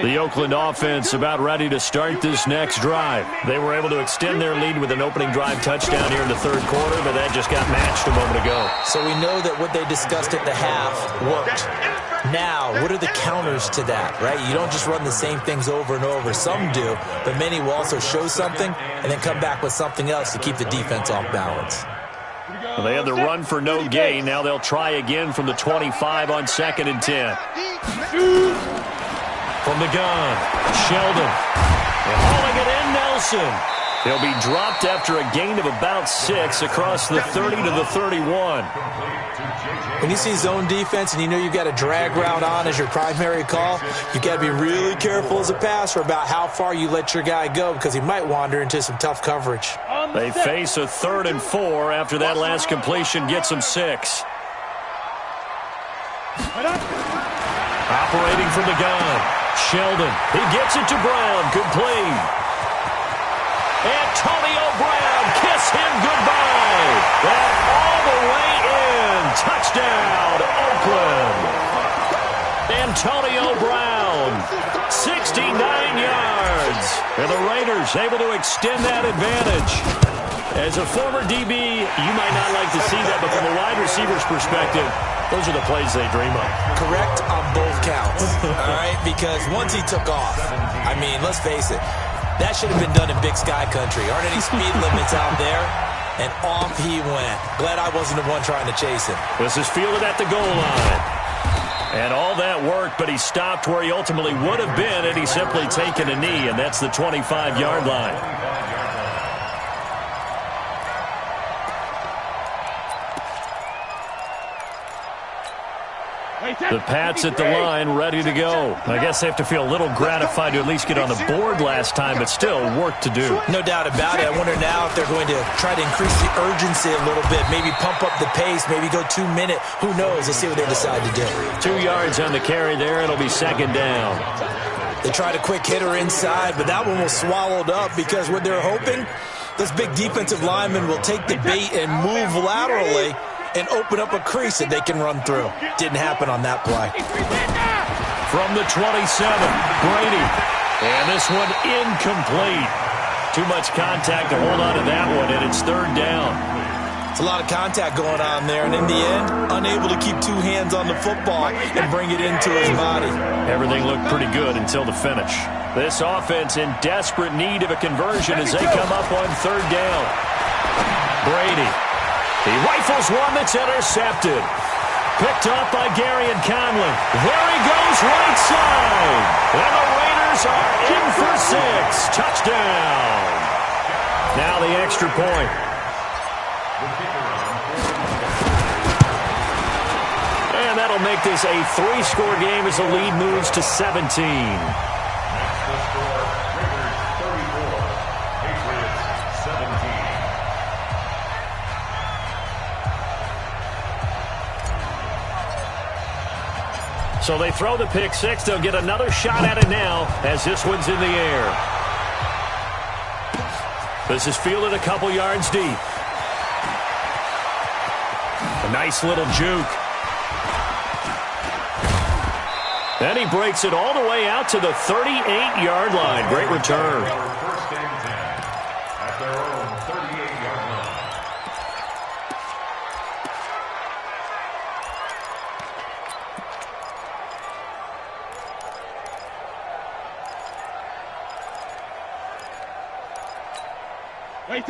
The Oakland offense about ready to start this next drive. They were able to extend their lead with an opening drive touchdown here in the 3rd quarter, but that just got matched a moment ago. So we know that what they discussed at the half worked. Now, what are the counters to that, right? You don't just run the same things over and over. Some do, but many will also show something and then come back with something else to keep the defense off balance. Well, they had the run for no gain. Now they'll try again from the 25 on 2nd and 10. From the gun, Sheldon. And hauling it in, Nelson. He'll be dropped after a gain of about 6 across the 30 to the 31. When you see zone defense and you know you've got a drag route on as your primary call, you've got to be really careful as a passer about how far you let your guy go because he might wander into some tough coverage. They face a 3rd and 4 after that last completion gets them 6. Operating from the gun, Sheldon. He gets it to Brown, complete. Antonio Brown, kiss him goodbye. And all the way in. Touchdown, Oakland. Antonio Brown, 69 yards. And the Raiders able to extend that advantage. As a former DB, you might not like to see that, but from a wide receiver's perspective, those are the plays they dream of. Correct on both counts, all right? Because once he took off, I mean, let's face it, that should have been done in Big Sky country. Aren't any speed limits out there? And off he went. Glad I wasn't the one trying to chase him. This is fielded at the goal line. And all that worked, but he stopped where he ultimately would have been had he simply taken a knee, and that's the 25-yard line. The Pats at the line, ready to go. I guess they have to feel a little gratified to at least get on the board last time, but still work to do. No doubt about it. I wonder now if they're going to try to increase the urgency a little bit, maybe pump up the pace, maybe go 2-minute. Who knows? Let's see what they decide to do. 2 yards on the carry there. It'll be 2nd down. They tried a quick hitter inside, but that one was swallowed up because what they're hoping, this big defensive lineman will take the bait and move laterally and open up a crease that they can run through. Didn't happen on that play. From the 27, Brady. And this one incomplete. Too much contact to hold on to that one, and it's 3rd down. It's a lot of contact going on there, and in the end, unable to keep 2 hands on the football and bring it into his body. Everything looked pretty good until the finish. This offense in desperate need of a conversion as they come up on 3rd down. Brady. He rifles one that's intercepted. Picked up by Gary and Conley. There he goes right side. And the Raiders are in for 6. Touchdown. Now the extra point. And that'll make this a 3-score game as the lead moves to 17. So they throw the pick six. They'll get another shot at it now as this one's in the air. This is fielded a couple yards deep. A nice little juke. Then he breaks it all the way out to the 38-yard line. Great return. First and 10 at their own 38-yard line.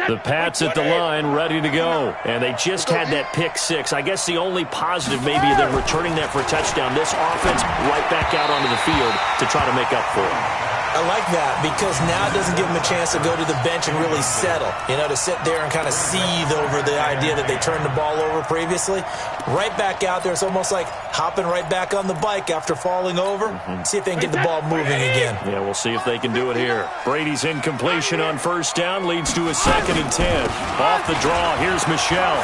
The Pats at the line, ready to go. And they just had that pick six. I guess the only positive maybe of them returning that for a touchdown. This offense right back out onto the field to try to make up for it. I like that because now it doesn't give them a chance to go to the bench and really settle. You know, to sit there and kind of seethe over the idea that they turned the ball over previously. Right back out there. It's almost like hopping right back on the bike after falling over. See if they can get the ball moving again. Yeah, we'll see if they can do it here. Brady's incompletion on first down leads to a 2nd and 10. Off the draw, here's Michel.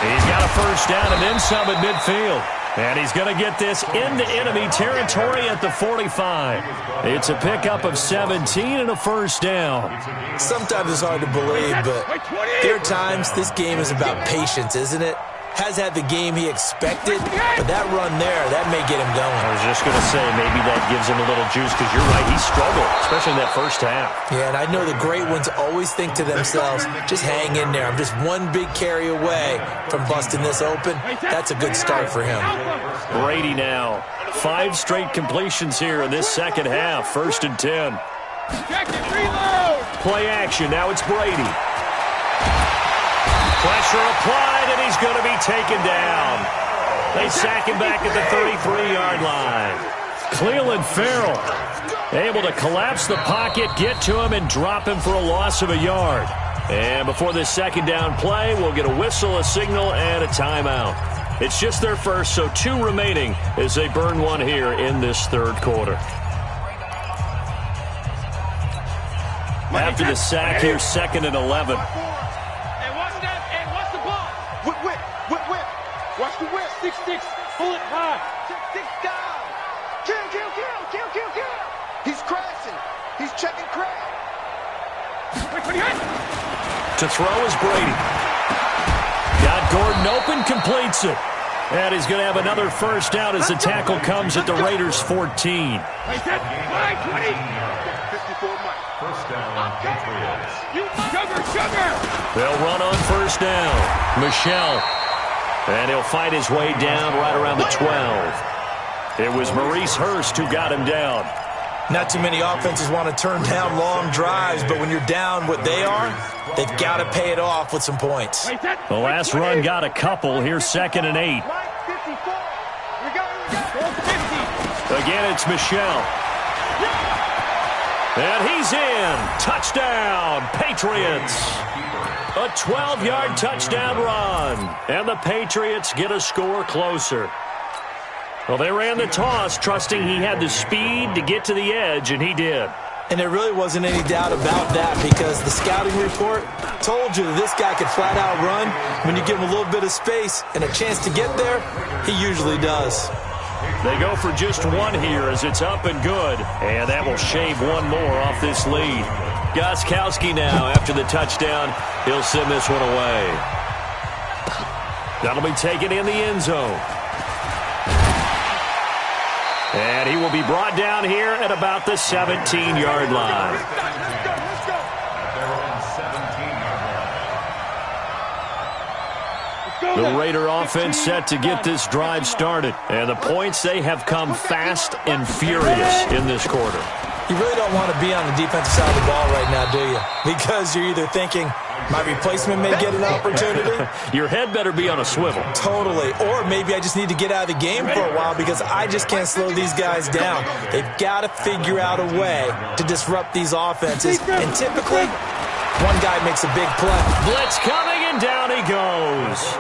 He's got a first down and then some at midfield. And he's going to get this into enemy territory at the 45. It's a pickup of 17 and a first down. Sometimes it's hard to believe, but there are times this game is about patience, isn't it? Has had the game he expected, but that run there, that may get him going. I was just going to say, maybe that gives him a little juice because you're right, he struggled, especially in that first half. Yeah, and I know the great ones always think to themselves, just hang in there. I'm just one big carry away from busting this open. That's a good start for him. Brady now. 5 straight completions here in this second half. 1st and 10. Play action. Now it's Brady. Pressure applied, and he's going to be taken down. They sack him back at the 33-yard line. Clelin Ferrell able to collapse the pocket, get to him, and drop him for a loss of a yard. And before this second down play, we'll get a whistle, a signal, and a timeout. It's just their first, so 2 remaining as they burn one here in this third quarter. After the sack here, 2nd and 11. Watch the whip. 6-6. Pull it high. 6-6 down. Kill. He's crashing. He's checking crash. To throw is Brady. Got Gordon open, completes it. And he's going to have another first down as the tackle comes at the Raiders' 14. 54 Mike. First down, Patriots. Sugar. They'll run on first down. Michel. And he'll fight his way down right around the 12. It was Maurice Hurst who got him down. Not too many offenses want to turn down long drives, but when you're down what they are, they've got to pay it off with some points. The last run got a couple. Here's 2nd and 8. Again, it's Michel. And he's in. Touchdown, Patriots. A 12-yard touchdown run. And the Patriots get a score closer. Well, they ran the toss, trusting he had the speed to get to the edge, and he did. And there really wasn't any doubt about that because the scouting report told you that this guy could flat out run. When you give him a little bit of space and a chance to get there, he usually does. They go for just one here as it's up and good, and that will shave one more off this lead. Gostkowski now, after the touchdown, he'll send this one away. That'll be taken in the end zone. And he will be brought down here at about the 17-yard line. The Raider offense set to get this drive started. And the points, they have come fast and furious in this quarter. You really don't want to be on the defensive side of the ball right now, do you? Because you're either thinking, my replacement may get an opportunity. Your head better be on a swivel. Totally. Or maybe I just need to get out of the game for a while because I just can't slow these guys down. They've got to figure out a way to disrupt these offenses. And typically, one guy makes a big play. Blitz coming, and down he goes.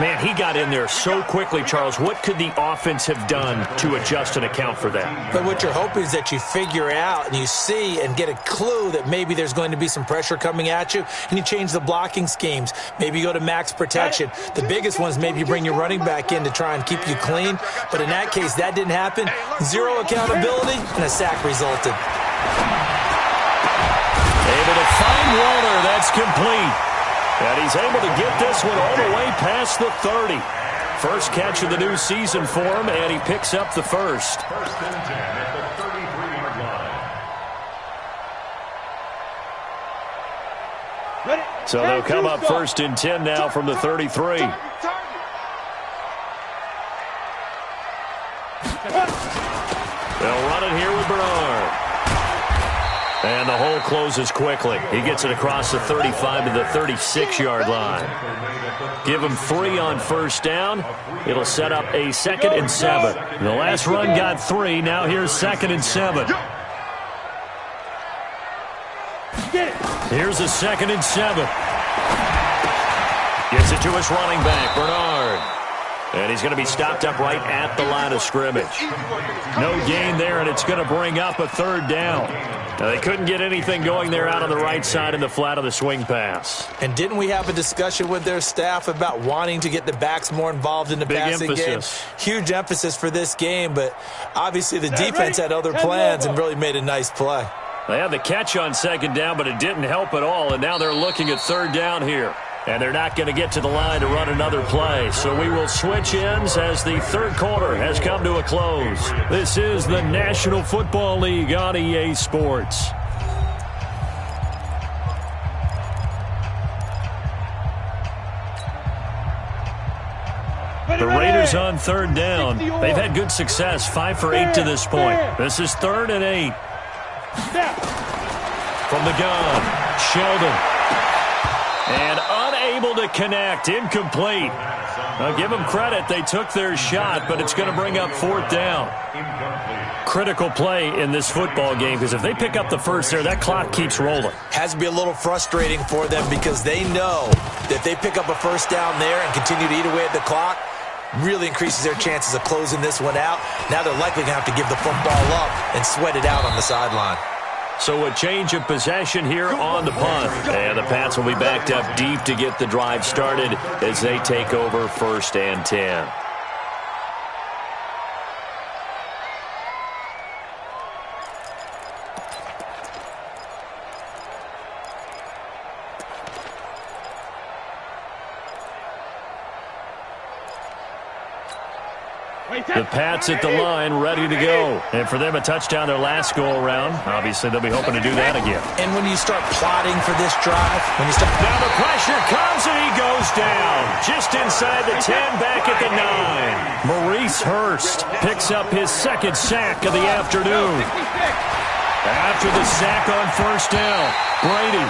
Man, he got in there so quickly, Charles. What could the offense have done to adjust and account for that? But what you're hoping is that you figure out and you see and get a clue that maybe there's going to be some pressure coming at you, and you change the blocking schemes. Maybe you go to max protection. The biggest one is maybe you bring your running back in to try and keep you clean. But in that case, that didn't happen. Zero accountability, and a sack resulted. Able to find Waller. That's complete. And he's able to get this one all the way past the 30. First catch of the new season for him, and he picks up the first. First and 10 at the 33-yard line. So they'll come up first and 10 now from the 33. They'll run it here with Bernard. And the hole closes quickly. He gets it across the 35 to the 36-yard line. Give him 3 on first down. It'll set up a 2nd and 7. The last run got 3. Now here's 2nd and 7. Here's a 2nd and 7. Gets it to his running back, Bernard. And he's going to be stopped up right at the line of scrimmage. No gain there, and it's going to bring up a 3rd down. Now, they couldn't get anything going there out on the right side in the flat of the swing pass. And didn't we have a discussion with their staff about wanting to get the backs more involved in the passing game? Huge emphasis for this game, but obviously the defense had other plans and really made a nice play. They had the catch on 2nd down, but it didn't help at all, and now they're looking at 3rd down here. And they're not going to get to the line to run another play. So we will switch ends as the 3rd quarter has come to a close. This is the National Football League on EA Sports. The Raiders on 3rd down. They've had good success, 5 for 8 to this point. This is 3rd and 8. From the gun, Sheldon. And unable to connect, incomplete. Now give them credit, they took their shot, but it's going to bring up 4th down. Critical play in this football game, because if they pick up the first there, that clock keeps rolling. Has to be a little frustrating for them because they know that if they pick up a 1st down there and continue to eat away at the clock, really increases their chances of closing this one out. Now they're likely going to have to give the football up and sweat it out on the sideline. So a change of possession here on the punt. And the Pats will be backed up deep to get the drive started as they take over 1st and 10. The Pats at the line, ready to go. And for them, a touchdown their last go-around. Obviously, they'll be hoping to do that again. And when you start plotting for this drive, now the pressure comes, and he goes down. Just inside the 10, back at the 9. Maurice Hurst picks up his 2nd sack of the afternoon. After the sack on 1st down, Brady.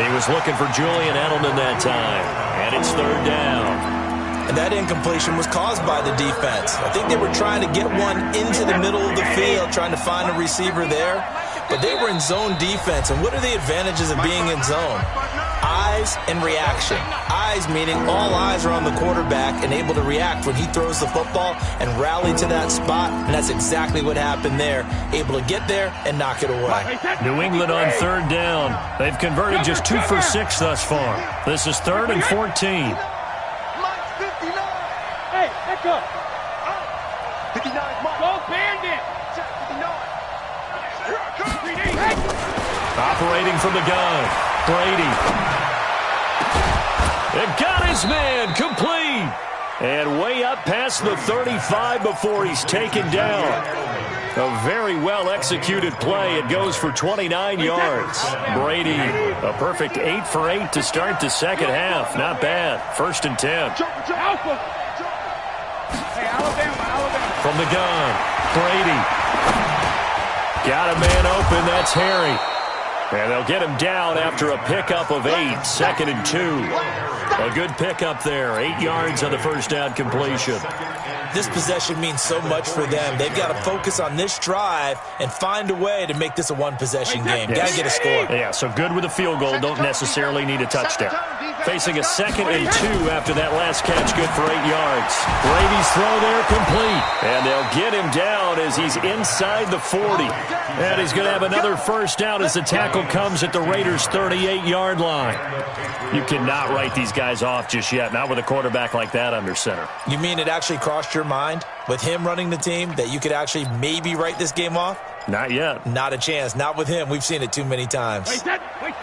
He was looking for Julian Edelman that time. And it's 3rd down. And that incompletion was caused by the defense. I think they were trying to get one into the middle of the field, trying to find a receiver there. But they were in zone defense. And what are the advantages of being in zone? Eyes and reaction. Eyes meaning all eyes are on the quarterback and able to react when he throws the football and rally to that spot. And that's exactly what happened there. Able to get there and knock it away. New England on 3rd down. They've converted just 2 for 6 thus far. This is 3rd and 14. Go. 59, go Bandit. 59. Operating from the gun, Brady. They've got his man, complete. And way up past the 35 before he's taken down. A very well-executed play. It goes for 29 yards. Brady, a perfect 8 for 8 to start the 2nd half. Not bad. 1st and 10. From the gun, Brady. Got a man open, that's Harry. And they'll get him down after a pickup of 8, 2nd and 2. A good pickup there, 8 yards on the 1st down completion. This possession means so much for them. They've got to focus on this drive and find a way to make this a 1-possession game. Yes. Got to get a score. Yeah, so good with a field goal, don't necessarily need a touchdown. Facing a 2nd and 2 after that last catch, good for 8 yards. Brady's throw there complete. And they'll get him down as he's inside the 40. And he's going to have another first down as the tackle comes at the Raiders' 38-yard line. You cannot write these guys off just yet, not with a quarterback like that under center. You mean it actually crossed your mind with him running the team that you could actually maybe write this game off? Not yet. Not a chance. Not with him. We've seen it too many times.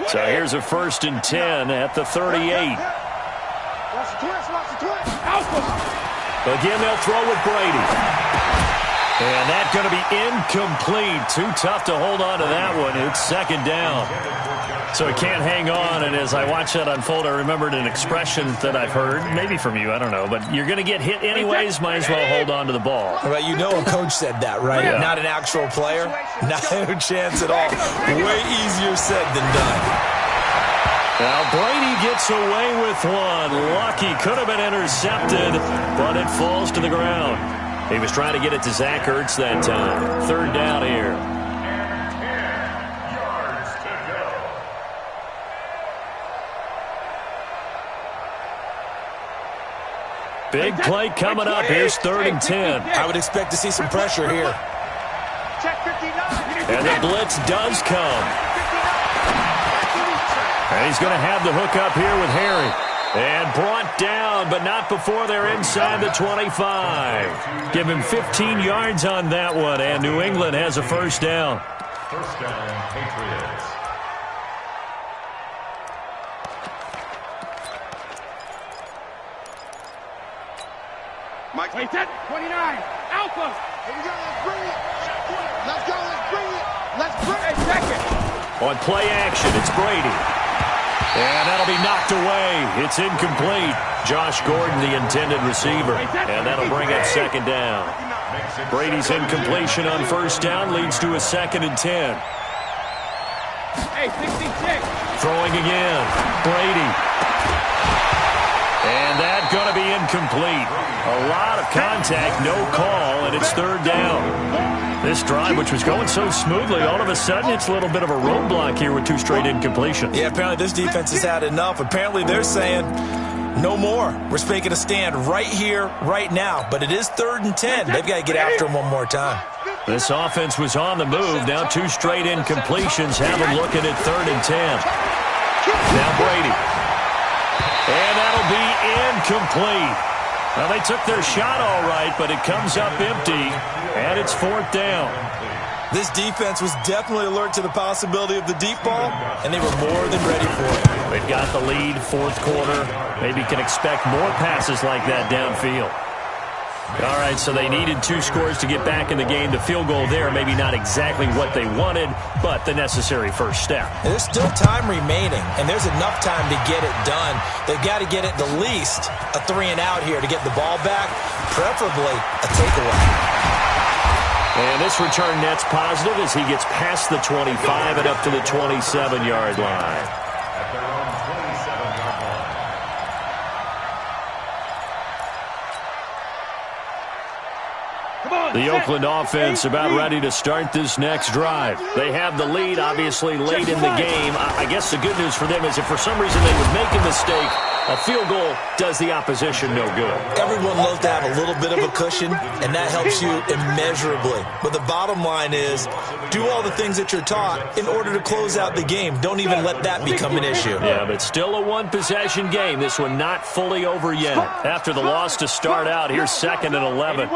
So here's a 1st and 10 at the 38. Again, they'll throw with Brady. And that's going to be incomplete. Too tough to hold on to that one. It's 2nd down. So he can't hang on, and as I watch that unfold, I remembered an expression that I've heard, maybe from you, I don't know, but you're going to get hit anyways, might as well hold on to the ball. Well, you know a coach said that, right? Yeah. Not an actual player. No chance at all. Way easier said than done. Now Brady gets away with one. Lucky, could have been intercepted, but it falls to the ground. He was trying to get it to Zach Ertz that time. 3rd down here. Big play coming up. Here's 3rd and 10. I would expect to see some pressure here. And the blitz does come. And he's going to have the hook up here with Harry. And brought down, but not before they're inside the 25. Give him 15 yards on that one, and New England has a first down. First down, Patriots. Mike, wait, 29, Alpha. Here we go, let's bring it. Let's go, let's bring it. Let's bring it. Second. On play action, it's Brady. And that'll be knocked away. It's incomplete. Josh Gordon, the intended receiver. And that'll bring up 2nd down. Brady's incompletion on 1st down leads to a 2nd and 10. Hey, 66. Throwing again. Brady. And that's going to be incomplete. A lot of contact, no call, and it's 3rd down. This drive, which was going so smoothly, all of a sudden it's a little bit of a roadblock here with 2 straight incompletions. Yeah, apparently this defense has had enough. Apparently they're saying no more. We're making a stand right here, right now. But it is 3rd and 10. They've got to get after him one more time. This offense was on the move. Now 2 straight incompletions have them looking at 3rd and 10. Now Brady. And that'll be incomplete. Well, they took their shot all right, but it comes up empty, and it's 4th down. This defense was definitely alert to the possibility of the deep ball, and they were more than ready for it. They've got the lead, 4th quarter. Maybe can expect more passes like that downfield. All right, so they needed 2 scores to get back in the game. The field goal there, maybe not exactly what they wanted, but the necessary first step. There's still time remaining, and there's enough time to get it done. They've got to get at the least a 3-and-out here to get the ball back, preferably a takeaway. And this return net's positive as he gets past the 25 and up to the 27-yard line. At their own 27-yard line. The Oakland offense about ready to start this next drive. They have the lead, obviously, late in the game. I guess the good news for them is if for some reason they would make a mistake, a field goal does the opposition no good. Everyone loves to have a little bit of a cushion, and that helps you immeasurably. But the bottom line is, do all the things that you're taught in order to close out the game. Don't even let that become an issue. Yeah, but still a one-possession game. This one not fully over yet. After the loss to start out, here's 2nd and 11.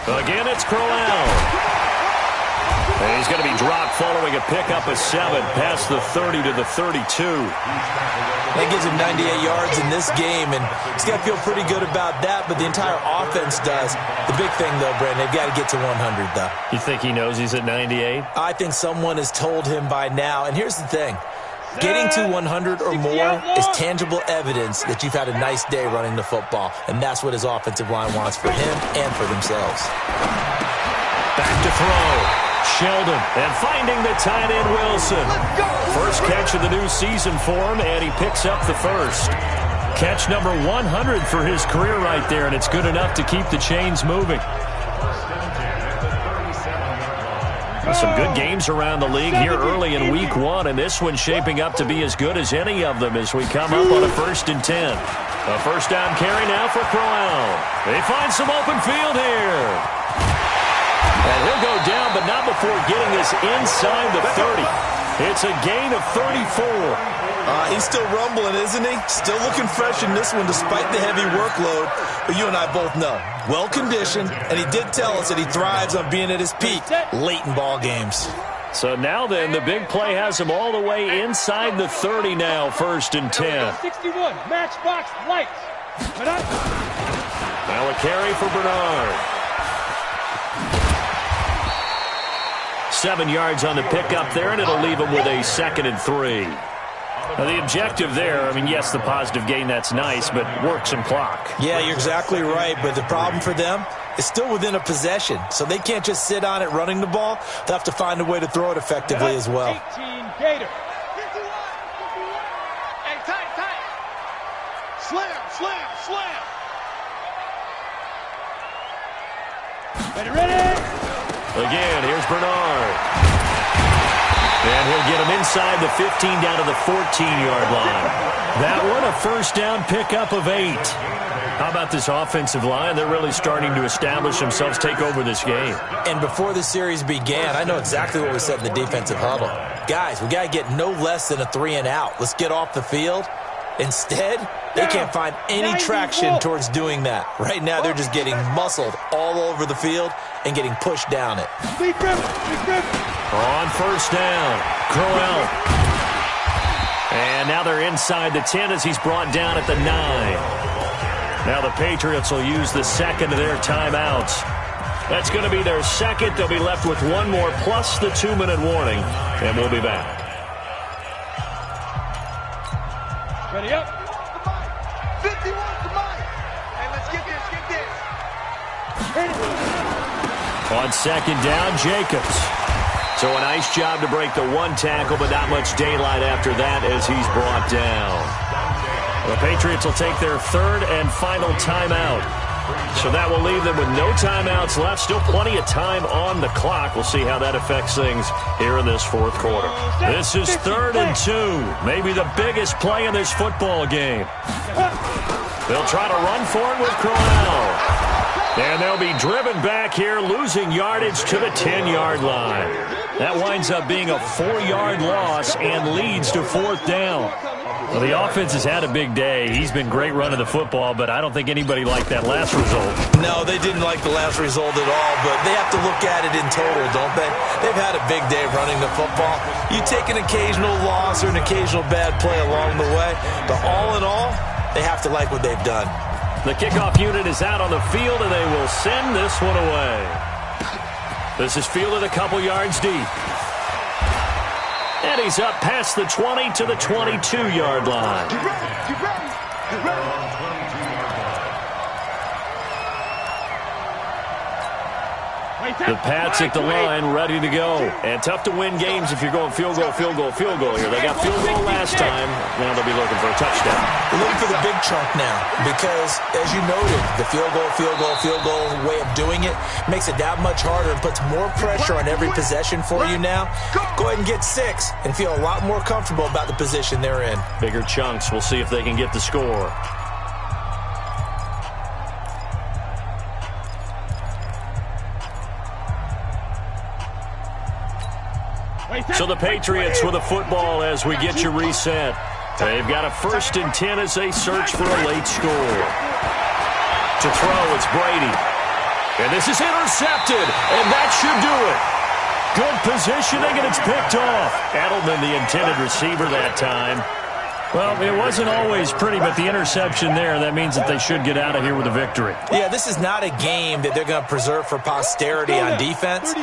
Again, it's Crowell. And he's going to be dropped following a pickup of 7 past the 30 to the 32. That gives him 98 yards in this game, and he's got to feel pretty good about that, but the entire offense does. The big thing, though, Brandon, they've got to get to 100, though. You think he knows he's at 98? I think someone has told him by now, and here's the thing. Getting to 100 or more is tangible evidence that you've had a nice day running the football, and that's what his offensive line wants for him and for themselves. Back to throw. Sheldon, and finding the tight end Wilson. First catch of the new season for him, and he picks up the first. Catch number 100 for his career right there, and it's good enough to keep the chains moving. Some good games around the league here early in week 1, and this one's shaping up to be as good as any of them as we come up on a 1st and 10. A first down carry now for Crowell. They find some open field here. And he'll go down, but not before getting this inside the 30. It's a gain of 34. He's still rumbling, isn't he? Still looking fresh in this one despite the heavy workload. But you and I both know, well-conditioned, and he did tell us that he thrives on being at his peak late in ball games. So now then, the big play has him all the way inside the 30 now, 1st and 10. 61, matchbox lights. Now a carry for Bernard. 7 yards on the pickup there, and it'll leave him with a 2nd and 3. Now the objective there, I mean, yes, the positive gain, that's nice, but work some clock. Yeah, you're exactly right, but the problem for them is still within a possession, so they can't just sit on it running the ball. They'll have to find a way to throw it effectively as well. 18 Gator. 51. Hey, tight. Slam. Ready? Again, here's Bernard. And he'll get him inside the 15 down to the 14-yard line. That one, a first down pickup of 8. How about this offensive line? They're really starting to establish themselves, take over this game. And before the series began, I know exactly what we said in the defensive huddle. Guys, we got to get no less than a 3 and out. Let's get off the field. Instead, they can't find any traction towards doing that. Right now, they're just getting muscled all over the field and getting pushed down it. On first down, Crowell. And now they're inside the 10 as he's brought down at the 9. Now the Patriots will use the 2nd of their timeouts. That's going to be their 2nd. They'll be left with 1 more plus the 2-minute warning, and we'll be back. Ready up. 51 for Mike. Hey, let's get this. On 2nd down, Jacobs. So a nice job to break the 1 tackle, but not much daylight after that as he's brought down. The Patriots will take their 3rd and final timeout. So that will leave them with no timeouts left. Still plenty of time on the clock. We'll see how that affects things here in this 4th quarter. This is 3rd and 2. Maybe the biggest play in this football game. They'll try to run for it with Crowell. And they'll be driven back here, losing yardage to the 10-yard line. That winds up being a 4-yard loss and leads to 4th down. Well, the offense has had a big day. He's been great running the football, but I don't think anybody liked that last result. No, they didn't like the last result at all, but they have to look at it in total, don't they? They've had a big day running the football. You take an occasional loss or an occasional bad play along the way, but all in all, they have to like what they've done. The kickoff unit is out on the field, and they will send this one away. This is fielded a couple yards deep. And he's up past the 20 to the 22-yard line. Get ready. The Pats at the line, ready to go. And tough to win games if you're going field goal here. They got field goal last time. Now they'll be looking for a touchdown. They're looking for the big chunk now because, as you noted, the field goal way of doing it makes it that much harder and puts more pressure on every possession for you now. Go ahead and get 6 and feel a lot more comfortable about the position they're in. Bigger chunks. We'll see if they can get the score. So the Patriots with a football as we get you reset. They've got a 1st and 10 as they search for a late score. To throw, it's Brady. And this is intercepted, and that should do it. Good positioning, and it's picked off. Edelman, the intended receiver that time. Well, it wasn't always pretty, but the interception there, that means that they should get out of here with a victory. Yeah, this is not a game that they're going to preserve for posterity on defense,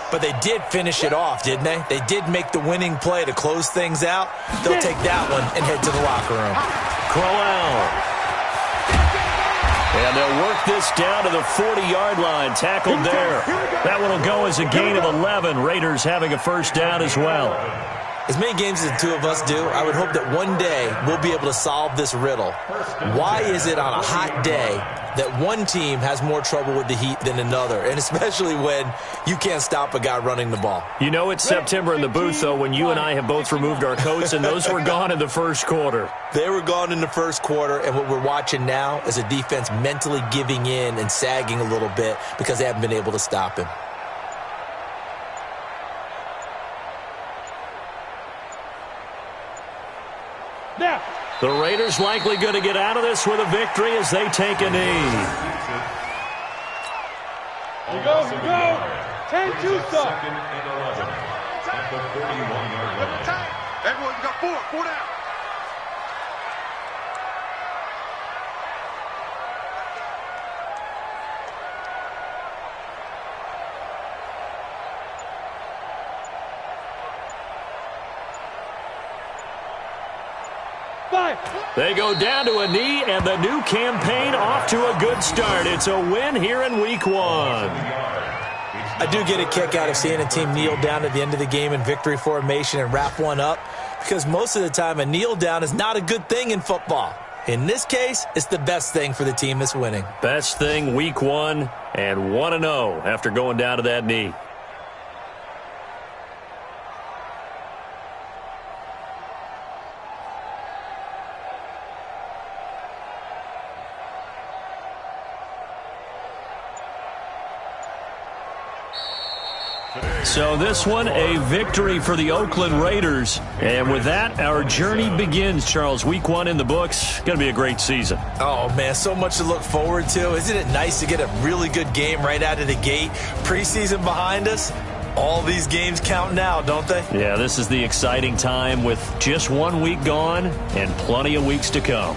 but they did finish it off, didn't they? They did make the winning play to close things out. They'll take that one and head to the locker room. Crowell. And they'll work this down to the 40-yard line, tackled there. That one will go as a gain of 11. Raiders having a first down as well. As many games as the two of us do, I would hope that one day we'll be able to solve this riddle. Why is it on a hot day that one team has more trouble with the heat than another, and especially when you can't stop a guy running the ball? You know it's September in the booth, though, when you and I have both removed our coats, and those were gone in the first quarter. They were gone in the first quarter, and what we're watching now is a defense mentally giving in and sagging a little bit because they haven't been able to stop him. The Raiders likely going to get out of this with a victory as they take a knee. You go. 10-2 stop. Second and 11 at the 31-yard line. Everyone, you got four down. They go down to a knee, and the new campaign off to a good start. It's a win here in Week 1. I do get a kick out of seeing a team kneel down at the end of the game in victory formation and wrap one up, because most of the time a kneel down is not a good thing in football. In this case, it's the best thing for the team that's winning. Best thing Week 1 and 1-0 after going down to that knee. So this one, a victory for the Oakland Raiders. And with that, our journey begins, Charles. Week 1 in the books. Going to be a great season. Oh, man, so much to look forward to. Isn't it nice to get a really good game right out of the gate? Preseason behind us. All these games count now, don't they? Yeah, this is the exciting time with just 1 week gone and plenty of weeks to come.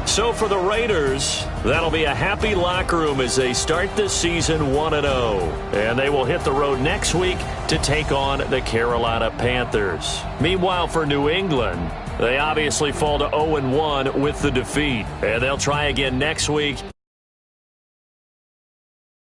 So for the Raiders, that'll be a happy locker room as they start this season 1-0. And they will hit the road next week to take on the Carolina Panthers. Meanwhile, for New England, they obviously fall to 0-1 with the defeat. And they'll try again next week.